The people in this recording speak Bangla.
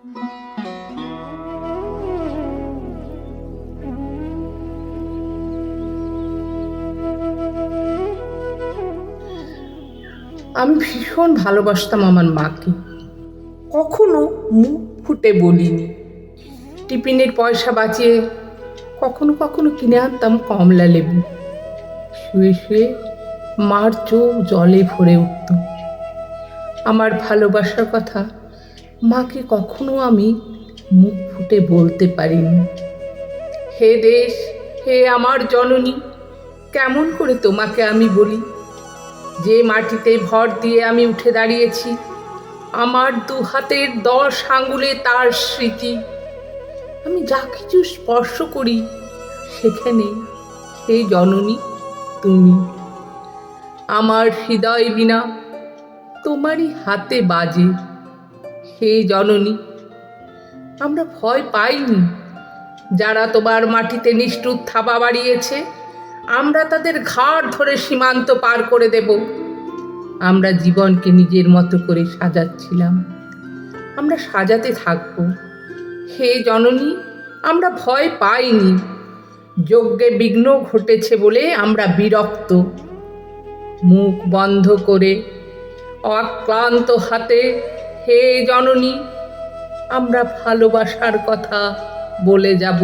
আমি ভীষণ ভালোবাসতাম আমার মাকে, কখনো মুখ ফুটে বলিনি। টিফিনের পয়সা বাঁচিয়ে কখনো কখনো কিনে আনতাম কমলা লেবু। শুয়ে শুয়ে মার চোখ জলে ভরে উঠত। আমার ভালোবাসার কথা মাকে কখনো আমি মুখ ফুটে বলতে পারিনি। হে দেশ, হে আমার জননী, কেমন করে তোমাকে আমি বলি? যে মাটিতে ভর দিয়ে আমি উঠে দাঁড়িয়েছি, আমার দু হাতের 10 আঙ্গুলে তার স্মৃতি। আমি যা কিছু স্পর্শ করি সেখানে হে জননী তুমি। আমার হৃদয় বিনা তোমারই হাতে বাজে। হে জননী, আমরা ভয় পাইনি। যারা তোমার মাটিতে নিষ্ঠুর থাবা বাড়িয়েছে, আমরা তাদের ঘাড় ধরে সীমান্ত পার করে দেব। আমরা জীবনকে নিজের মতো করে সাজাচ্ছিলাম, আমরা সাজাতে থাকব। হে জননী, আমরা ভয় পাইনি। যজ্ঞে বিঘ্ন ঘটেছে বলে আমরা বিরক্ত। মুখ বন্ধ করে অক্লান্ত হাতে হে জননী আমরা ভালোবাসার কথা বলে যাব।